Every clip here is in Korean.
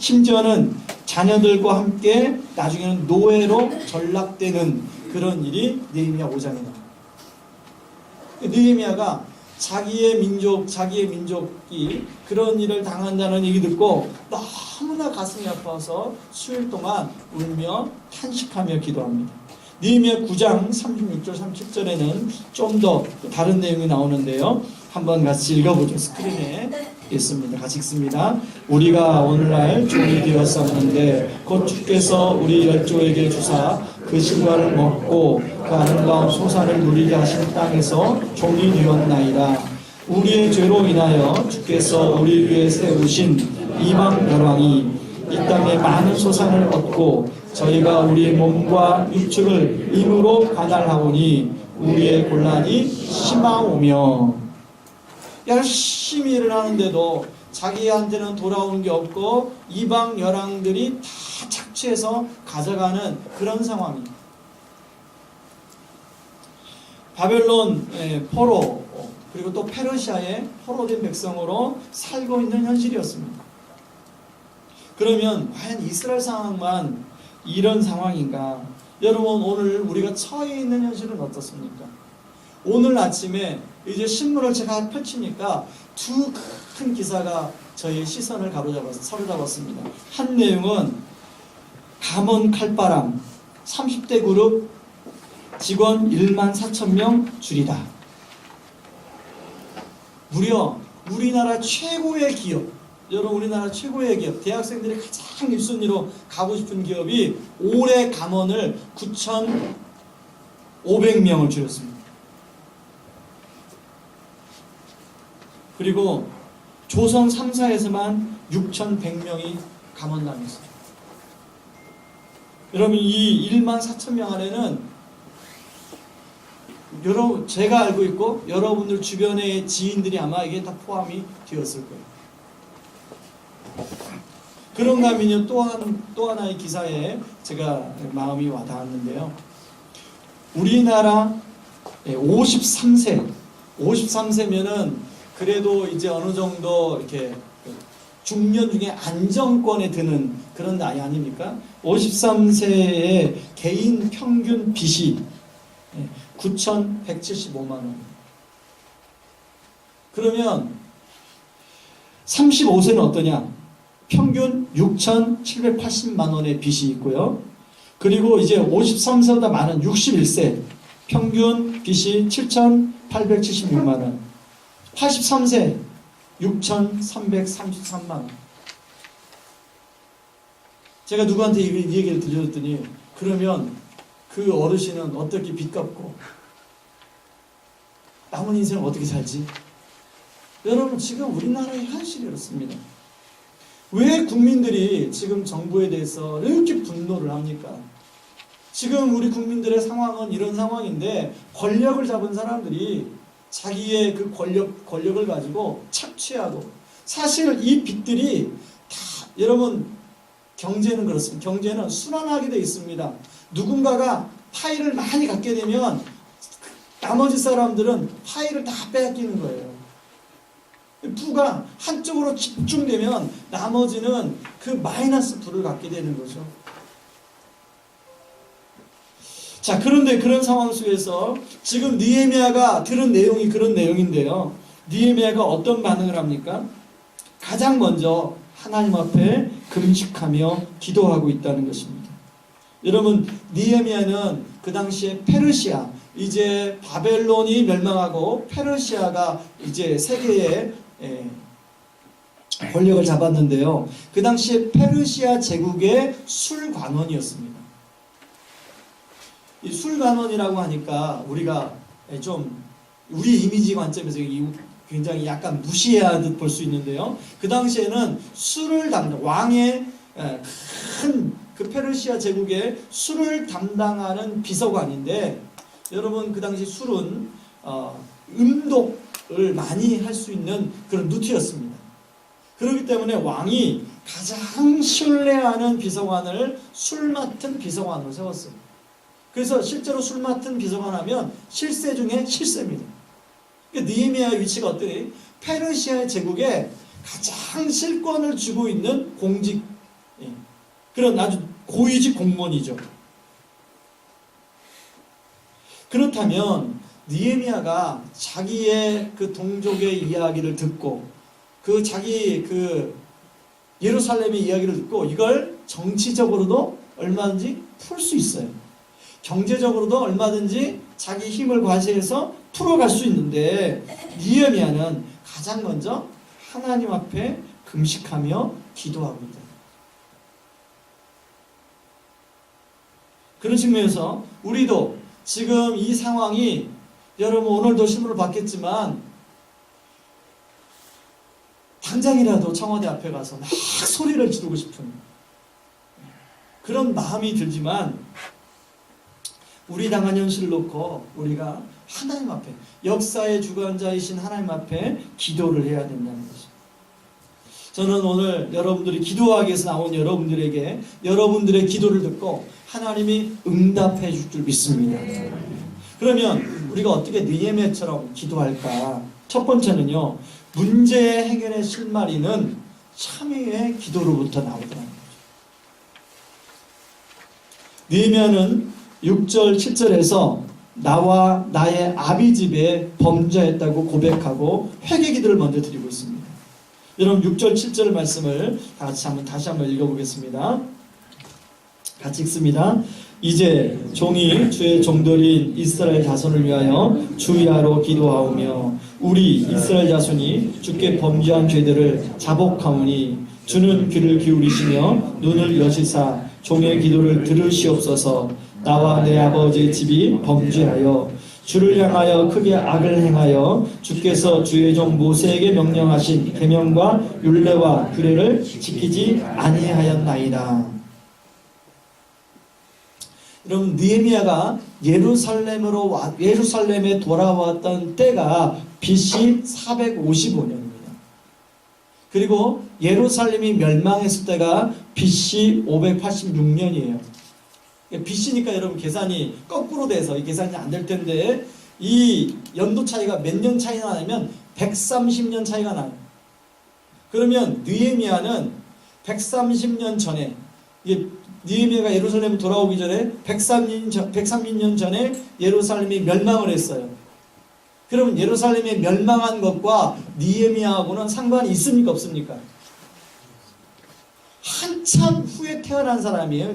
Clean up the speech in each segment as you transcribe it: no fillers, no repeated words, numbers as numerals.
심지어는 자녀들과 함께 나중에는 노예로 전락되는 그런 일이 느헤미야 5장에 나옵니다. 느헤미야가 자기의 민족이 그런 일을 당한다는 얘기 듣고 너무나 가슴이 아파서 수일 동안 울며 탄식하며 기도합니다. 느헤미야 9장 36절 37절에는 좀 더 다른 내용이 나오는데요. 한번 같이 읽어보죠. 스크린에 있습니다. 같이 읽습니다. 우리가 오늘날 종이 되었었는데 곧 주께서 우리 열조에게 주사 그 실과를 먹고 그 아름다운 소산을 누리게 하신 땅에서 종이 되었나이다. 우리의 죄로 인하여 주께서 우리 위에 세우신 이방 열왕이 이 땅에 많은 소산을 얻고 저희가 우리의 몸과 육축을 임으로 관할하오니 우리의 곤란이 심하오며. 열심히 일을 하는데도 자기한테는 돌아오는 게 없고 이방 열왕들이 다 착취해서 가져가는 그런 상황입니다. 바벨론 포로 그리고 또 페르시아의 포로된 백성으로 살고 있는 현실이었습니다. 그러면 과연 이스라엘 상황만 이런 상황인가? 여러분, 오늘 우리가 처해 있는 현실은 어떻습니까? 오늘 아침에 이제 신문을 제가 펼치니까 두 큰 기사가 저의 시선을 사로잡았습니다. 한 내용은 감원 칼바람 30대 그룹 직원 14,000명 줄이다. 무려 우리나라 최고의 기업, 여러분 우리나라 최고의 기업, 대학생들이 가장 1순위로 가고 싶은 기업이 올해 감원을 9,500명을 줄였습니다. 그리고 조선 3사에서만 6,100명이 감원당했어요. 여러분 이 14,000명 안에는 여러분 제가 알고 있고 여러분들 주변의 지인들이 아마 이게 다 포함이 되었을 거예요. 그런가 하면 또 하나의 기사에 제가 마음이 와닿았는데요. 우리나라 53세면은 그래도 이제 어느 정도 이렇게 중년 중에 안정권에 드는 그런 나이 아닙니까? 53세의 개인 평균 빚이 9,175만 원. 그러면 35세는 어떠냐? 평균 6,780만 원의 빚이 있고요. 그리고 이제 53세보다 많은 61세 평균 빚이 7,876만 원. 83세 6,333만 원. 제가 누구한테 이 얘기를 들려줬더니 그러면 그 어르신은 어떻게 빚 갚고 남은 인생을 어떻게 살지? 여러분 지금 우리나라의 현실이 그렇습니다. 왜 국민들이 지금 정부에 대해서 이렇게 분노를 합니까? 지금 우리 국민들의 상황은 이런 상황인데 권력을 잡은 사람들이 자기의 그 권력을 가지고 착취하고 사실 이 빚들이 다 여러분 경제는 그렇습니다. 경제는 순환하게 되어 있습니다. 누군가가 파일을 많이 갖게 되면 나머지 사람들은 파일을 다 빼앗기는 거예요. 부가 한쪽으로 집중되면 나머지는 그 마이너스 부를 갖게 되는 거죠. 자, 그런데 그런 상황 속에서 지금 느헤미야가 들은 내용이 그런 내용인데요. 느헤미야가 어떤 반응을 합니까? 가장 먼저 하나님 앞에 금식하며 기도하고 있다는 것입니다. 여러분, 느헤미야는 그 당시에 페르시아, 이제 바벨론이 멸망하고 페르시아가 이제 세계의 권력을 잡았는데요. 그 당시에 페르시아 제국의 술관원이었습니다. 이 술관원이라고 하니까 우리가 좀 우리 이미지 관점에서 굉장히 약간 무시해야 볼 수 있는데요. 그 당시에는 술을 담당 왕의 큰 그 페르시아 제국의 술을 담당하는 비서관인데 여러분 그 당시 술은 음독을 많이 할 수 있는 그런 루트였습니다. 그렇기 때문에 왕이 가장 신뢰하는 비서관을 술 맡은 비서관으로 세웠어요. 그래서 실제로 술 맡은 비서관 하면 실세 중에 실세입니다. 그러니까 느헤미야의 위치가 어떠니? 페르시아 제국에 가장 실권을 쥐고 있는 공직 예. 그런 아주 고위직 공무원이죠. 그렇다면 느헤미야가 자기의 그 동족의 이야기를 듣고 그 자기 그 예루살렘의 이야기를 듣고 이걸 정치적으로도 얼마든지 풀 수 있어요. 경제적으로도 얼마든지 자기 힘을 과시해서 풀어갈 수 있는데 느헤미야는 가장 먼저 하나님 앞에 금식하며 기도하고 있다. 그런 측면에서 우리도 지금 이 상황이 여러분 오늘도 신문을 봤겠지만 당장이라도 청와대 앞에 가서 막 소리를 지르고 싶은 그런 마음이 들지만 우리 당한 현실을 놓고 우리가 하나님 앞에 역사의 주관자이신 하나님 앞에 기도를 해야 된다는 것입니다. 저는 오늘 여러분들이 기도하기 위해서 나온 여러분들에게 여러분들의 기도를 듣고 하나님이 응답해 줄 줄 믿습니다. 그러면 우리가 어떻게 느헤미야처럼 기도할까? 첫 번째는요, 문제의 해결의 실마리는 참회의 기도로부터 나오더라는 거죠. 느헤미야는 6절 7절에서 나와 나의 아비 집에 범죄했다고 고백하고 회개 기도를 먼저 드리고 있습니다. 여러분 6절 7절 말씀을 다시 한번 읽어보겠습니다. 같이 읽습니다. 이제 종이 주의 종들인 이스라엘 자손을 위하여 주야로 기도하오며 우리 이스라엘 자손이 주께 범죄한 죄들을 자복하오니 주는 귀를 기울이시며 눈을 여시사 종의 기도를 들으시옵소서. 나와 내 아버지의 집이 범죄하여 주를 향하여 크게 악을 행하여 주께서 주의 종 모세에게 명령하신 계명과 율례와 규례를 지키지 아니하였나이다. 여러분 느헤미야가 예루살렘에 돌아왔던 때가 BC 455년입니다. 그리고 예루살렘이 멸망했을 때가 BC 586년이에요. BC니까 여러분 계산이 거꾸로 돼서 이 계산이 안 될 텐데 이 연도 차이가 몇 년 차이가 나냐면 130년 차이가 나요. 그러면 느헤미야는 130년 전에 느헤미야가 예루살렘에 돌아오기 전에 130년 전에 예루살렘이 멸망을 했어요. 그러면 예루살렘이 멸망한 것과 느헤미야하고는 상관이 있습니까 없습니까? 한참 후에 태어난 사람이에요.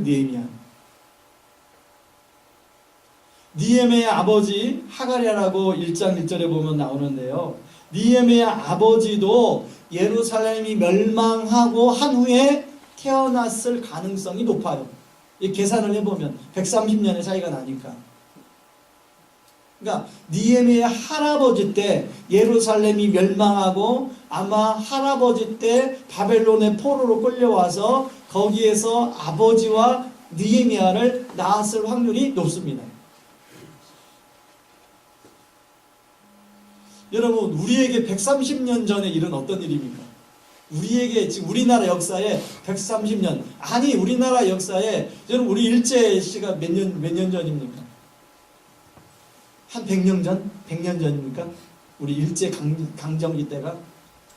느헤미야 아버지 하가랴라고 1장 1절에 보면 나오는데요. 느헤미야 아버지도 예루살렘이 멸망하고 한 후에 태어났을 가능성이 높아요. 이 계산을 해보면 130년의 차이가 나니까. 그러니까 느헤미야 할아버지 때 예루살렘이 멸망하고 아마 할아버지 때 바벨론의 포로로 끌려와서 거기에서 아버지와 느헤미야를 낳았을 확률이 높습니다. 여러분 우리에게 130년 전에 일은 어떤 일입니까? 우리에게 지금 우리나라 역사에 130년 아니 우리나라 역사에 여러분 우리 일제 씨가 몇 년 전입니까? 한 100년 전? 100년 전입니까? 우리 일제 강점기 때가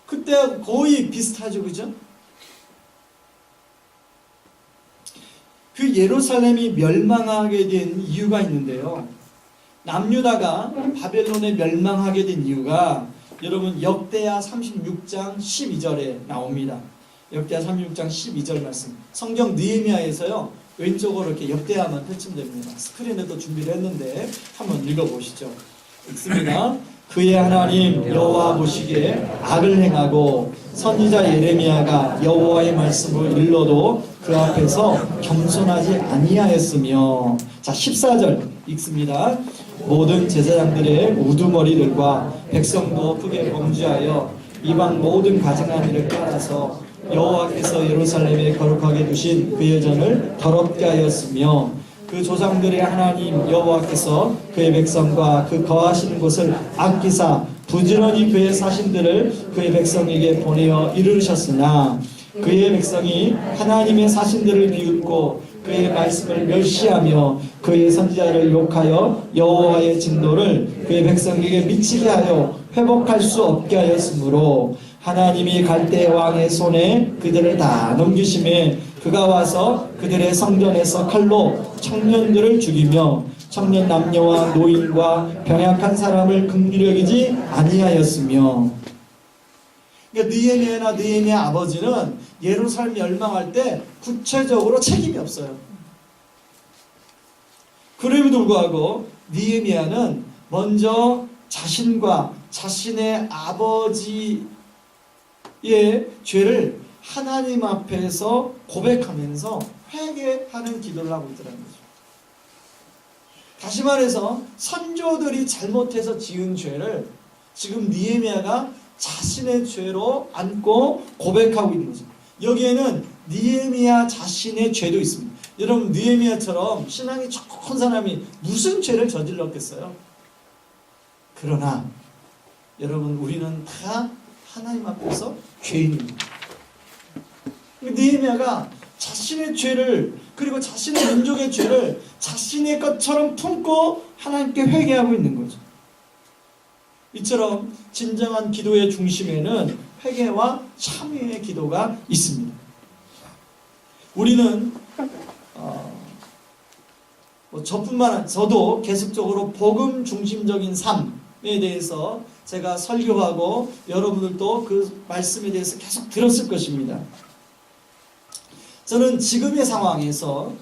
그때하고 거의 비슷하죠, 그죠? 그 예루살렘이 멸망하게 된 이유가 있는데요. 남유다가 바벨론에 멸망하게 된 이유가 여러분 역대하 36장 12절에 나옵니다. 역대하 36장 12절 말씀. 성경 느헤미야에서요. 왼쪽으로 이렇게 역대하만 펼치면 스크린에도 준비를 했는데 한번 읽어보시죠. 읽습니다. 그의 하나님 여호와 보시기에 악을 행하고 선지자 예레미야가 여호와의 말씀을 일러도 그 앞에서 겸손하지 아니하였으며 자 14절 읽습니다. 모든 제사장들의 우두머리들과 백성도 크게 범죄하여 이방 모든 가증한 일을 따라서 여호와께서 예루살렘에 거룩하게 두신 그의 전을 더럽게 하였으며 그 조상들의 하나님 여호와께서 그의 백성과 그 거하시는 곳을 아끼사 부지런히 그의 사신들을 그의 백성에게 보내어 이르셨으나 그의 백성이 하나님의 사신들을 비웃고 그의 말씀을 멸시하며 그의 선지자를 욕하여 여호와의 진노를 그의 백성에게 미치게 하여 회복할 수 없게 하였으므로 하나님이 갈대 왕의 손에 그들을 다 넘기심에 그가 와서 그들의 성전에서 칼로 청년들을 죽이며 청년 남녀와 노인과 병약한 사람을 긍휼히 여기지 아니하였으며. 그러니까 느헤미야의 아버지는 예루살렘이 멸망할 때 구체적으로 책임이 없어요. 그럼에도 불구하고 느헤미야는 먼저 자신과 자신의 아버지의 죄를 하나님 앞에서 고백하면서 회개하는 기도를 하고 있더라는 거죠. 다시 말해서 선조들이 잘못해서 지은 죄를 지금 느헤미야가 자신의 죄로 안고 고백하고 있는 거죠. 여기에는 느헤미야 자신의 죄도 있습니다. 여러분, 느헤미야처럼 신앙이 좋은 사람이 무슨 죄를 저질렀겠어요? 그러나 여러분, 우리는 다 하나님 앞에서 죄인입니다. 느헤미야가 자신의 죄를, 그리고 자신의 민족의 죄를 자신의 것처럼 품고 하나님께 회개하고 있는 거죠. 이처럼 진정한 기도의 중심에는 회개와 참회의 기도가 있습니다. 우리는 저도 계속적으로 복음 중심적인 삶에 대해서 제가 설교하고 여러분들도 그 말씀에 대해서 계속 들었을 것입니다. 저는 지금의 상황에서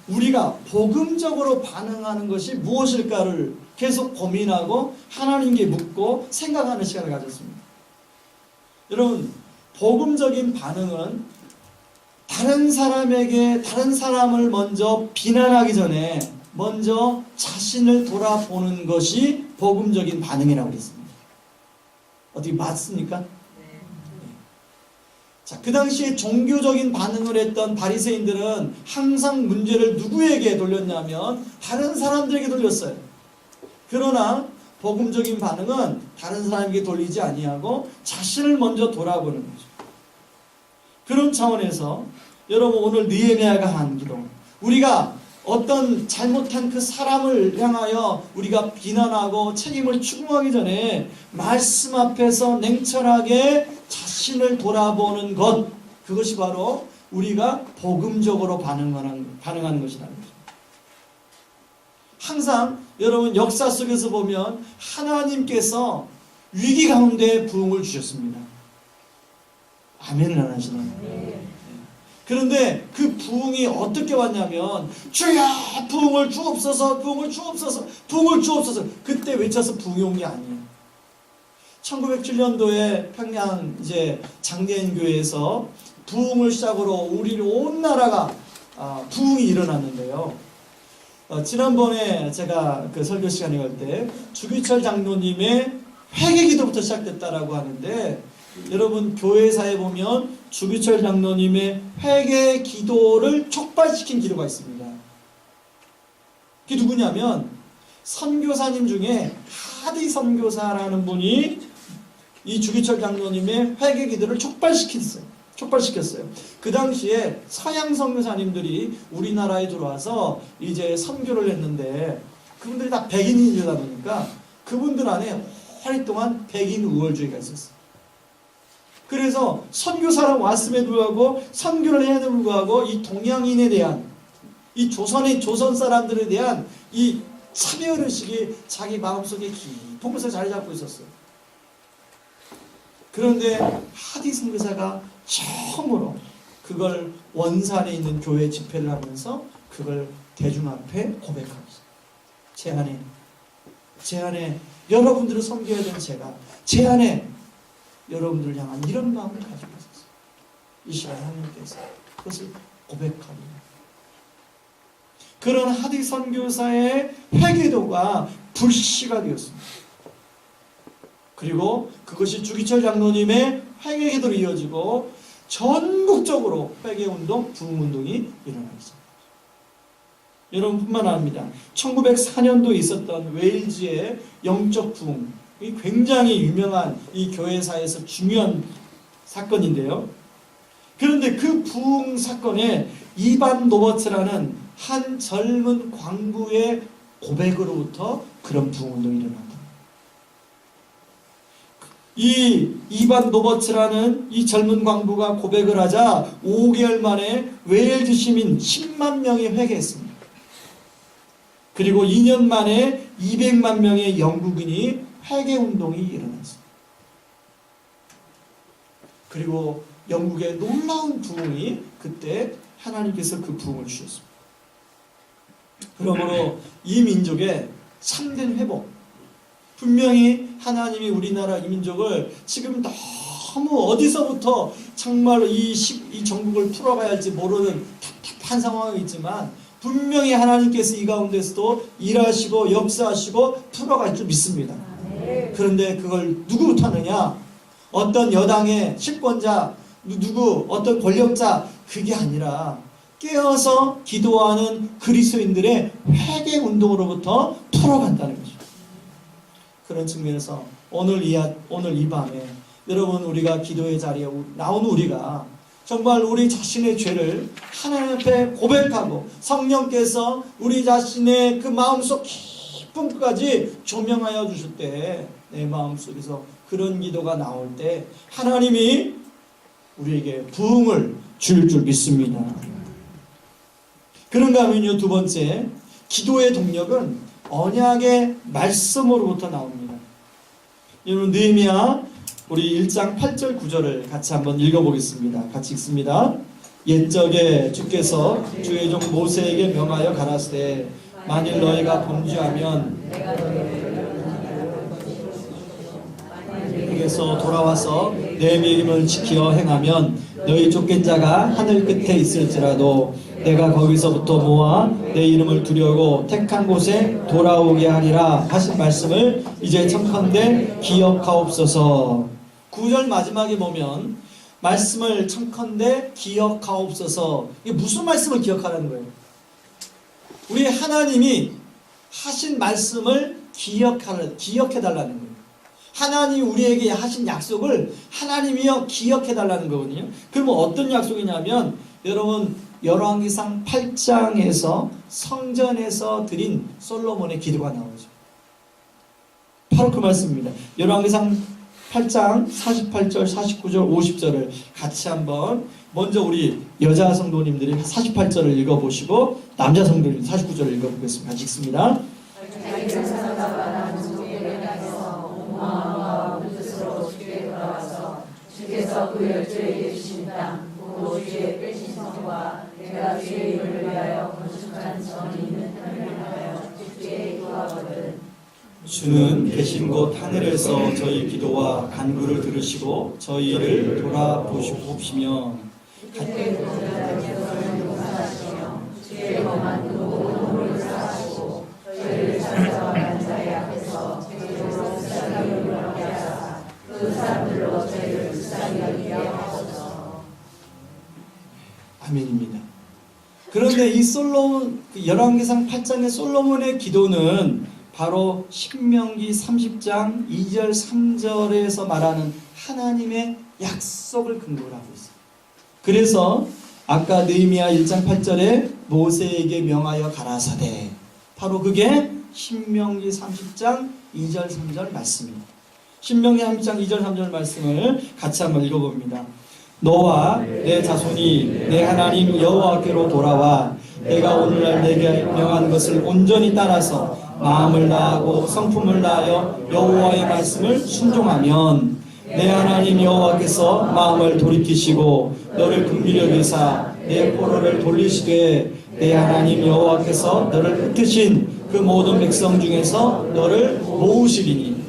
우리가 복음적으로 반응하는 것이 무엇일까를 계속 고민하고 하나님께 묻고 생각하는 시간을 가졌습니다. 여러분, 복음적인 반응은 다른 사람을 먼저 비난하기 전에 먼저 자신을 돌아보는 것이 복음적인 반응이라고 했습니다. 어떻게 맞습니까? 자, 그 당시에 종교적인 반응을 했던 바리새인들은 항상 문제를 누구에게 돌렸냐면 다른 사람들에게 돌렸어요. 그러나 복음적인 반응은 다른 사람에게 돌리지 아니하고 자신을 먼저 돌아보는 거죠. 그런 차원에서 여러분, 오늘 느헤미야가 한 기도, 우리가 어떤 잘못한 그 사람을 향하여 우리가 비난하고 책임을 추궁하기 전에 말씀 앞에서 냉철하게 자신을 돌아보는 것, 그것이 바로 우리가 복음적으로 반응하는 것이라는 거죠. 항상 여러분, 역사 속에서 보면 하나님께서 위기 가운데 부흥을 주셨습니다. 아멘을 안 하시나요? 그런데 그 부흥이 어떻게 왔냐면 주여 부흥을 주옵소서, 부흥을 주옵소서, 부흥을 주옵소서, 그때 외쳐서 부흥이 온 게 아니에요. 1907년도에 평양 장례인교회에서 부흥을 시작으로 우리 온 나라가 부흥이 일어났는데요. 지난번에 제가 그 설교 시간에 갈 때 주기철 장로님의 회개기도부터 시작됐다라고 하는데, 여러분, 교회사에 보면 주기철 장로님의 회개 기도를 촉발시킨 기도가 있습니다. 그게 누구냐면 선교사님 중에 하디 선교사라는 분이 이 주기철 장로님의 회개 기도를 촉발시켰어요. 그 당시에 서양 선교사님들이 우리나라에 들어와서 이제 선교를 했는데 그분들이 다 백인이다 보니까 그분들 안에 오랫동안 백인 우월주의가 있었어요. 그래서 선교사로 왔음에도 불구하고, 선교를 해야 됨에도 불구하고 이 동양인에 대한, 이 조선 사람들에 대한 이 차별의식이 자기 마음속에 깊은 곳에 자리 잡고 있었어요. 그런데 하디 선교사가 처음으로 그걸 원산에 있는 교회 집회를 하면서 그걸 대중 앞에 고백하고 있어요. 제 안에 여러분들을 섬겨야 되는 제 안에 여러분들을 향한 이런 마음을 가지고 있었어요. 이 시간 하나님께서 그것을 고백합니다. 그런 하디 선교사의 회개도가 불씨가 되었습니다. 그리고 그것이 주기철 장로님의 회개기도로 이어지고 전국적으로 회개운동, 부흥운동이 일어나기 시작합니다. 여러분뿐만 아닙니다. 1904년도에 있었던 웨일즈의 영적 부흥, 굉장히 유명한 이 교회사에서 중요한 사건인데요. 그런데 그 부흥 사건에 이반 로버츠라는 한 젊은 광부의 고백으로부터 그런 부흥운동이 일어난다. 이 이반 노버츠라는 이 젊은 광부가 고백을 하자 5개월 만에 웨일즈 시민 10만 명이 회개했습니다. 그리고 2년 만에 200만 명의 영국인이 회개 운동이 일어났습니다. 그리고 영국의 놀라운 부흥이 그때 하나님께서 그 부흥을 주셨습니다. 그러므로 이 민족의 참된 회복, 분명히 하나님이 우리나라 이 민족을 지금 너무 어디서부터 정말로 이 정국을 풀어가야 할지 모르는 답답한 상황이 있지만 분명히 하나님께서 이 가운데서도 일하시고 역사하시고 풀어갈 줄 믿습니다. 그런데 그걸 누구부터 하느냐? 어떤 여당의 집권자, 어떤 권력자, 그게 아니라 깨어서 기도하는 그리스도인들의 회개 운동으로부터 풀어간다는 거죠. 그런 측면에서 오늘 이 밤에 여러분, 우리가 기도의 자리에 나온 우리가 정말 우리 자신의 죄를 하나님 앞에 고백하고 성령께서 우리 자신의 그 마음속 깊은 끝까지 조명하여 주실 때 내 마음속에서 그런 기도가 나올 때 하나님이 우리에게 부흥을 줄 믿습니다. 그런가 하면요, 두 번째, 기도의 동력은 언약의 말씀으로부터 나옵니다. 여러분, 느헤미야 우리 1장 8절 9절을 같이 한번 읽어보겠습니다. 같이 읽습니다. 옛적에 주께서 주의 종 모세에게 명하여 가라사대 만일 너희가 범죄하면 에게서 돌아와서 내 명령을 지켜 행하면 너희 쫓긴 자가 하늘 끝에 있을지라도 내가 거기서부터 모아 내 이름을 두려고 택한 곳에 돌아오게 하리라 하신 말씀을 이제 청컨대 기억하옵소서. 9절 마지막에 보면 말씀을 청컨대 기억하옵소서. 이게 무슨 말씀을 기억하라는 거예요? 우리 하나님이 하신 말씀을 기억해달라는 거예요. 하나님이 우리에게 하신 약속을 하나님이요 기억해달라는 거거든요. 그러면 어떤 약속이냐면 여러분, 열왕기상 8장에서 성전에서 드린 솔로몬의 기도가 나오죠. 바로 그 말씀입니다. 열왕기상 8장 48절, 49절, 50절을 같이 한번, 먼저 우리 여자 성도님들이 48절을 읽어보시고 남자 성도님 49절을 읽어보겠습니다. 같이 읽습니다. 주께서 그 열조에게 주신 땅, 곧 주의 빼신 성과 내가 주의 이름을 위하여 건축한 전이 있는 하늘을 향하여 주께 기도하거든. 주는 계신 곳 하늘에서 저희 기도와 간구를 들으시고 저희를 돌아보시며 주의 공자께서는 용서하시며 주의 범한 그 모든 허물을 사하시고 저희를 찾아와 간 자의 앞에서 죄로 불쌍히 여기게 하사 그 사람들로 저희를 불쌍히 여기게 하옵소서. 아멘입니다. 그런데 이 솔로몬, 열왕기상 8장의 솔로몬의 기도는 바로 신명기 30장 2절 3절에서 말하는 하나님의 약속을 근거로 하고 있어요. 그래서 아까 느헤미야 1장 8절에 모세에게 명하여 가라사대, 바로 그게 신명기 30장 2절 3절 말씀입니다. 신명기 30장 2절 3절 말씀을 같이 한번 읽어봅니다. 너와 내 자손이 내 하나님 여호와께로 돌아와 내가 오늘날 내게 명한 것을 온전히 따라서 마음을 다하고 성품을 다하여 여호와의 말씀을 순종하면 내 하나님 여호와께서 마음을 돌이키시고 너를 긍휼히 여기사 내 포로를 돌리시되 내 하나님 여호와께서 너를 흩으신 그 모든 백성 중에서 너를 모으시리니.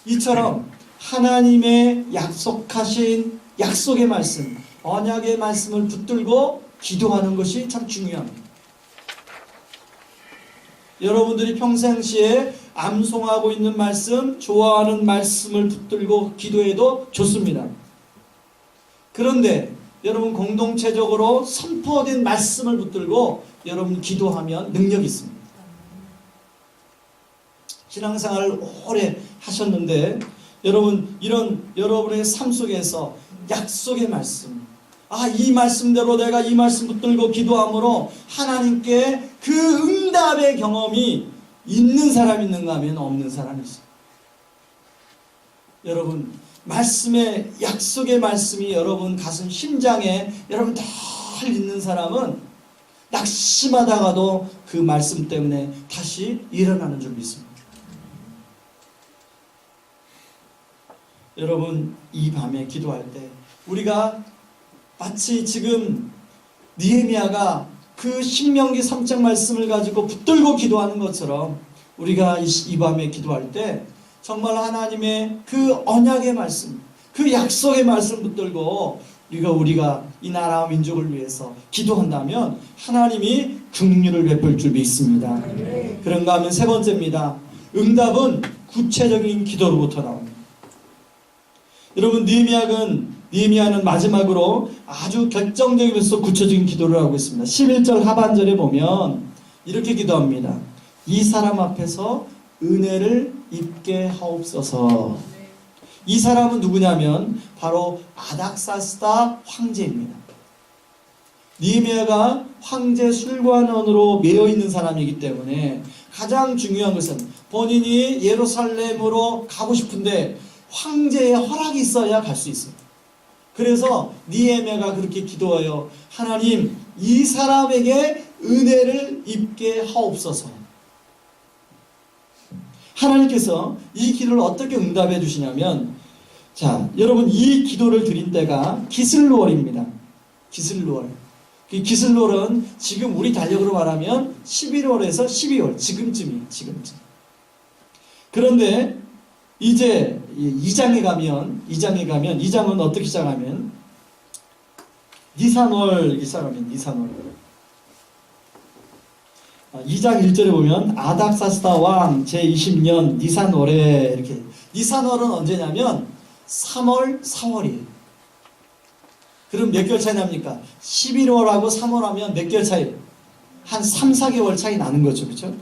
이처럼 하나님의 약속하신 약속의 말씀, 언약의 말씀을 붙들고 기도하는 것이 참 중요합니다. 여러분들이 평상시에 암송하고 있는 말씀, 좋아하는 말씀을 붙들고 기도해도 좋습니다. 그런데 여러분 공동체적으로 선포된 말씀을 붙들고 여러분 기도하면 능력이 있습니다. 신앙생활을 오래 하셨는데 여러분, 이런 여러분의 삶 속에서 약속의 말씀, 이 말씀대로 내가 이 말씀 붙들고 기도함으로 하나님께 그 응답의 경험이 있는 사람이 있는가 하면 없는 사람이 있어요. 여러분, 말씀의 약속의 말씀이 여러분 가슴 심장에 여러분 늘 있는 사람은 낙심하다가도 그 말씀 때문에 다시 일어나는 줄 믿습니다. 여러분, 이 밤에 기도할 때 우리가 마치 지금 느헤미야가 그 신명기 3장 말씀을 가지고 붙들고 기도하는 것처럼 우리가 이 밤에 기도할 때 정말 하나님의 그 언약의 말씀, 그 약속의 말씀 붙들고 우리가 이 나라와 민족을 위해서 기도한다면 하나님이 긍휼을 베풀 줄 믿습니다. 그런가 하면 세 번째입니다. 응답은 구체적인 기도로부터 나옵니다. 여러분, 느헤미야는 마지막으로 아주 결정적이면서 구체적인 기도를 하고 있습니다. 11절 하반절에 보면 이렇게 기도합니다. 이 사람 앞에서 은혜를 입게 하옵소서. 이 사람은 누구냐면 바로 아닥사스다 황제입니다. 느헤미야가 황제 술관원으로 매여 있는 사람이기 때문에 가장 중요한 것은 본인이 예루살렘으로 가고 싶은데 황제의 허락이 있어야 갈 수 있어요. 그래서 느헤미야가 그렇게 기도해요. 하나님, 이 사람에게 은혜를 입게 하옵소서. 하나님께서 이 기도를 어떻게 응답해 주시냐면, 자, 여러분, 이 기도를 드린 때가 기슬루월입니다. 기슬루월. 그 기슬루월은 지금 우리 달력으로 말하면 11월에서 12월, 지금쯤. 그런데 이제 2장에 가면 2장은 어떻게 시작하면 니산월. 2장 1절에 보면 아닥사스다 왕 제20년 니산월에 이렇게. 니산월은 언제냐면 3월, 4월이에요. 그럼 몇 개월 차이 납니까? 11월하고 3월 하면 몇 개월 차이? 한 3, 4개월 차이 나는 거죠. 그렇죠?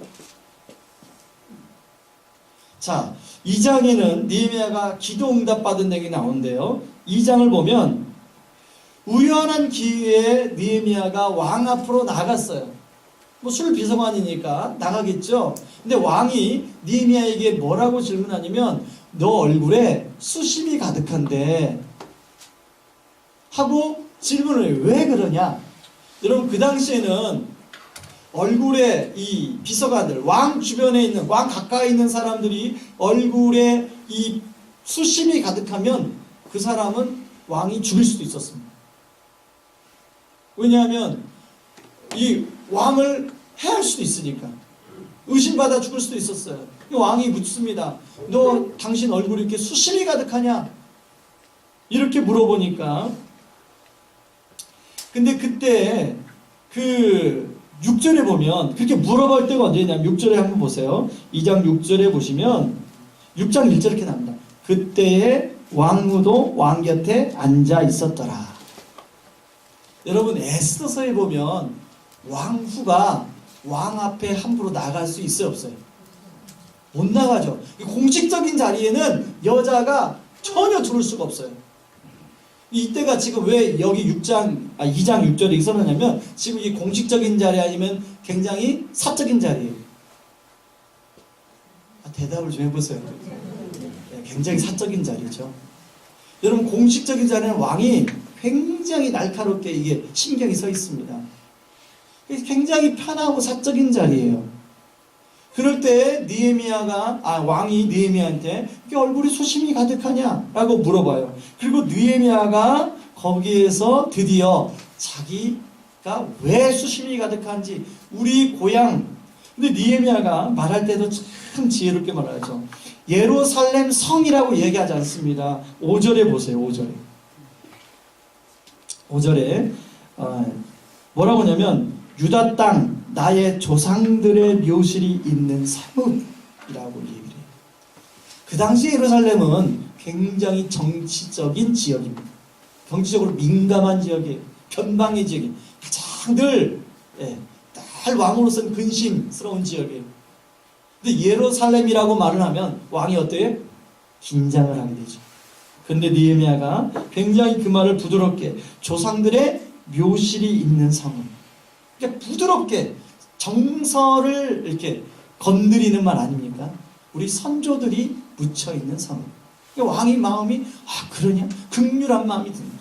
자, 2장에는 느헤미야가 기도 응답 받은 내용이 나오는데요. 2장을 보면 우연한 기회에 느헤미야가 왕 앞으로 나갔어요. 뭐 술 비서관이니까 나가겠죠. 근데 왕이 느헤미야에게 뭐라고 질문하냐면 너 얼굴에 수심이 가득한데 하고 질문을 해요. 왜 그러냐? 여러분, 그 당시에는 얼굴에 이 비서관들, 왕 주변에 있는, 왕 가까이 있는 사람들이 얼굴에 이 수심이 가득하면 그 사람은 왕이 죽일 수도 있었습니다. 왜냐하면 이 왕을 해할 수도 있으니까. 의심받아 죽을 수도 있었어요. 왕이 묻습니다. 너 당신 얼굴이 이렇게 수심이 가득하냐? 이렇게 물어보니까. 근데 그때 그 6절에 보면 그렇게 물어볼 때가 언제냐면 6절에 한번 보세요. 2장 6절에 보시면 6장 1절 이렇게 나옵니다. 그때에 왕후도 왕 곁에 앉아 있었더라. 여러분, 에스더서에 보면 왕후가 왕 앞에 함부로 나갈 수 있어요, 없어요? 못 나가죠. 공식적인 자리에는 여자가 전혀 들어올 수가 없어요. 이때가 지금 왜 여기 2장 6절에 써놓냐면 지금 이 공식적인 자리 아니면 굉장히 사적인 자리예요. 대답을 좀 해보세요. 네, 굉장히 사적인 자리죠. 여러분, 공식적인 자리는 왕이 굉장히 날카롭게 이게 신경이 서 있습니다. 굉장히 편하고 사적인 자리예요. 그럴 때 왕이 느헤미야한테 얼굴이 수심이 가득하냐라고 물어봐요. 그리고 느헤미야가 거기에서 드디어 자기가 왜 수심이 가득한지 우리 고향. 근데 느헤미야가 말할 때도 참 지혜롭게 말하죠. 예루살렘 성이라고 얘기하지 않습니다. 5절에 보세요. 5절에 뭐라고 하냐면 유다 땅 나의 조상들의 묘실이 있는 성읍이라고 얘기를 해요. 그 당시 예루살렘은 굉장히 정치적인 지역입니다. 정치적으로 민감한 지역이에요. 변방의 지역이에요. 가장 늘 왕으로서는 근심스러운 지역이에요. 근데 예루살렘이라고 말을 하면 왕이 어때요? 긴장을 하게 되죠. 근데 느헤미야가 굉장히 그 말을 부드럽게 조상들의 묘실이 있는 성읍. 그러니까 부드럽게 정서를 이렇게 건드리는 말 아닙니까? 우리 선조들이 묻혀있는 성읍. 왕의 마음이 그러냐? 긍휼한 마음이 드는 거예요.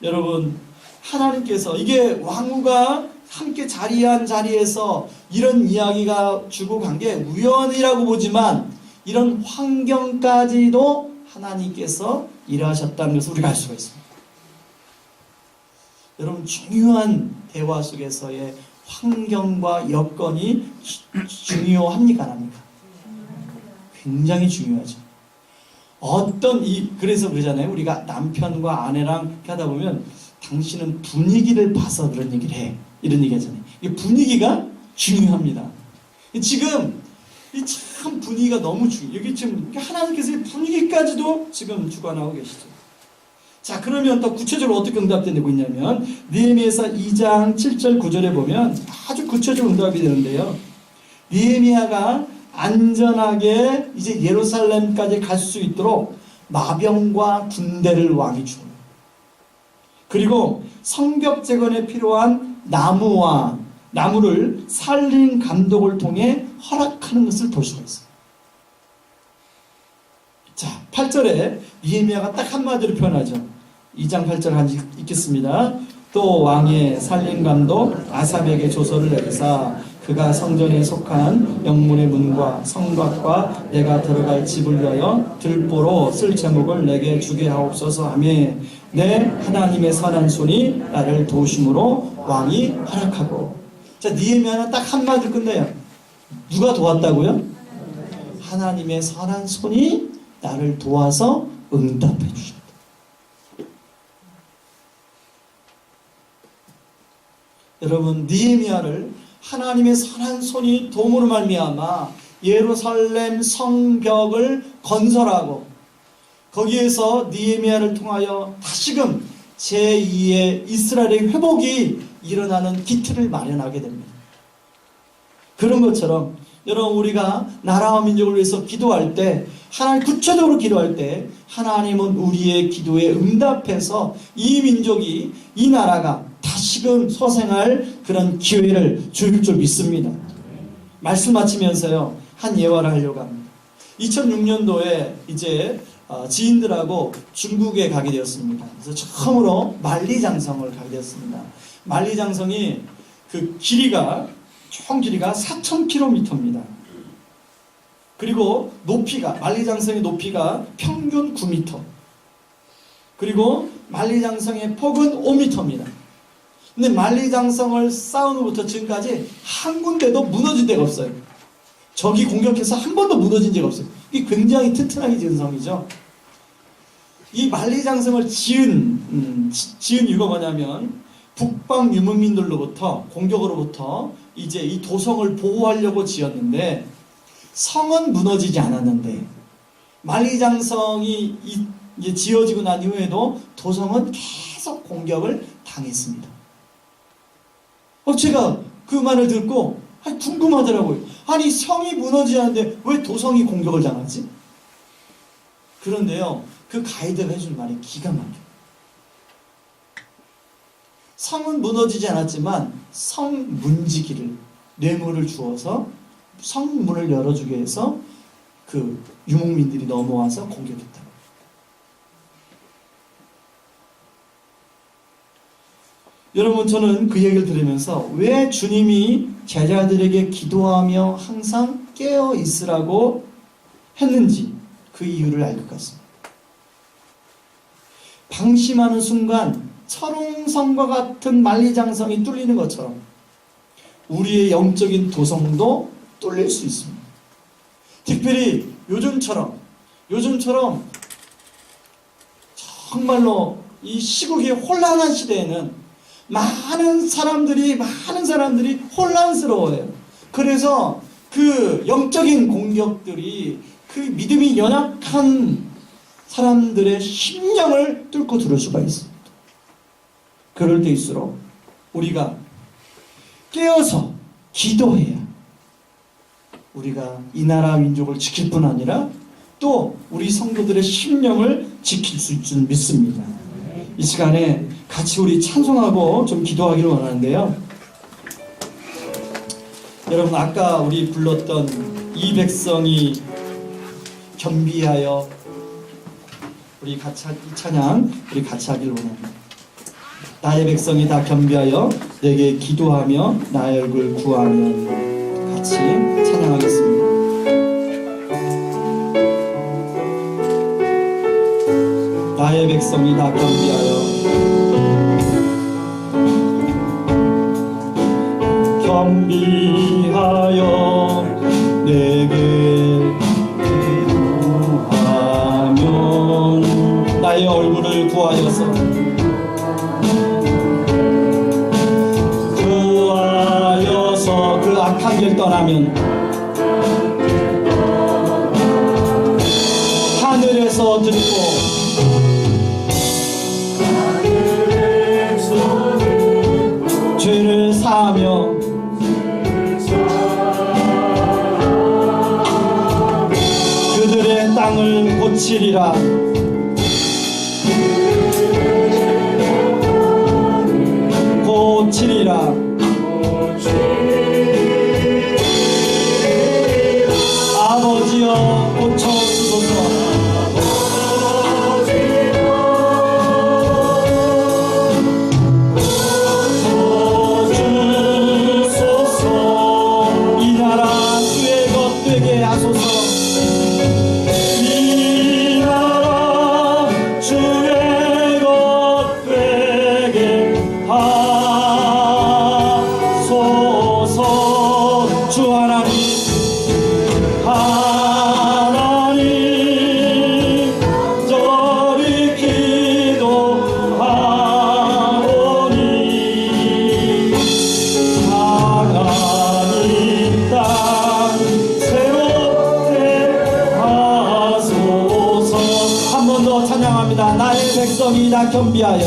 여러분, 하나님께서 이게 왕후가 함께 자리한 자리에서 이런 이야기가 주고 간 게 우연이라고 보지만 이런 환경까지도 하나님께서 일하셨다는 것을 우리가 알 수가 있습니다. 여러분, 중요한 대화 속에서의 환경과 여건이 중요합니까? 안 합니까? 굉장히 중요하죠. 그래서 그러잖아요. 우리가 남편과 아내랑 이렇게 하다 보면 당신은 분위기를 봐서 그런 얘기를 해. 이런 얘기 하잖아요. 이 분위기가 중요합니다. 지금 이 참 분위기가 너무 중요해요. 여기 지금 하나님께서 이 분위기까지도 지금 주관하고 계시죠. 자, 그러면 또 구체적으로 어떻게 응답되고 있냐면 느헤미야서 2장 7절 9절에 보면 아주 구체적으로 응답이 되는데요. 느헤미야가 안전하게 이제 예루살렘까지 갈 수 있도록 마병과 군대를 왕이 주고, 그리고 성벽 재건에 필요한 나무를 살림 감독을 통해 허락하는 것을 볼 수가 있어요. 자, 8절에 느헤미야가 딱 한마디로 표현하죠. 2장 8절 한지 읽겠습니다. 또 왕의 살림감독 아삽에게 조서를 내리사 그가 성전에 속한 영문의 문과 성곽과 내가 들어갈 집을 위하여 들보로 쓸 제목을 내게 주게 하옵소서 하며 내 하나님의 선한 손이 나를 도우심으로 왕이 허락하고. 자, 느헤미야는 딱 한마디로 끝내요. 누가 도왔다고요? 하나님의 선한 손이 나를 도와서 응답해 주셨다. 여러분, 느헤미야를 하나님의 선한 손이 도움으로 말미암아 예루살렘 성벽을 건설하고 거기에서 느헤미야를 통하여 다시금 제2의 이스라엘의 회복이 일어나는 기틀을 마련하게 됩니다. 그런 것처럼 여러분, 우리가 나라와 민족을 위해서 기도할 때, 하나님 구체적으로 기도할 때 하나님은 우리의 기도에 응답해서 이 민족이, 이 나라가 다시금 소생할 그런 기회를 주실 줄 믿습니다. 말씀 마치면서요, 한 예화를 하려고 합니다. 2006년도에 이제 지인들하고 중국에 가게 되었습니다. 그래서 처음으로 만리장성을 가게 되었습니다. 만리장성이 그 총 길이가 4,000km입니다. 그리고 만리장성의 높이가 평균 9m. 그리고 만리장성의 폭은 5m입니다. 근데 만리장성을 쌓은 후부터 지금까지 한 군데도 무너진 데가 없어요. 적이 공격해서 한 번도 무너진 데가 없어요. 이게 굉장히 튼튼하게 지은 성이죠. 이 만리장성을 지은 이유가 뭐냐면 북방 유목민들로부터 공격으로부터 이제 이 도성을 보호하려고 지었는데 성은 무너지지 않았는데 만리장성이 이제 지어지고 난 이후에도 도성은 계속 공격을 당했습니다. 제가 그 말을 듣고 궁금하더라고요. 아니, 성이 무너지지 않는데 왜 도성이 공격을 당하지? 그런데요, 그 가이드가 해준 말이 기가 막혀요. 성은 무너지지 않았지만 성 문지기를, 뇌물을 주어서 성문을 열어주게 해서 그 유목민들이 넘어와서 공격했다. 여러분, 저는 그 얘기를 들으면서 왜 주님이 제자들에게 기도하며 항상 깨어 있으라고 했는지 그 이유를 알 것 같습니다. 방심하는 순간 철옹성과 같은 만리장성이 뚫리는 것처럼 우리의 영적인 도성도 뚫릴 수 있습니다. 특별히 요즘처럼 정말로 이 시국이 혼란한 시대에는 많은 사람들이 혼란스러워요. 그래서 그 영적인 공격들이 그 믿음이 연약한 사람들의 심령을 뚫고 들어올 수가 있습니다. 그럴 때일수록 우리가 깨어서 기도해야 우리가 이 나라 민족을 지킬 뿐 아니라 또 우리 성도들의 심령을 지킬 수 있을 줄 믿습니다. 이 시간에 같이 우리 찬송하고 좀 기도하기를 원하는데요. 여러분, 아까 우리 불렀던 이 백성이 겸비하여 우리 같이 이 찬양 우리 같이 하길 원합니다. 나의 백성이 다 겸비하여 내게 기도하며 나의 얼굴 구하면 같이 찬양하겠습니다. 나의 백성이 다 겸비하여 겸비하여 내게 기도하면 나의 얼굴을 구하여서 그 악한 길 떠나면 하늘에서 듣고 죄를 사하며 그들의 땅을 고치리라. 고치리라. 아버지여 고쳐주소서. 고쳐주소서. 이 나라 주의 것 되게 하소서. 이 나라 주의 것 되게 하소서. 주 하나님 저리 기도하오니 하나님 땅 새롭게 하소서. 한 번 더 찬양합니다. 나의 백성이 다 겸비하여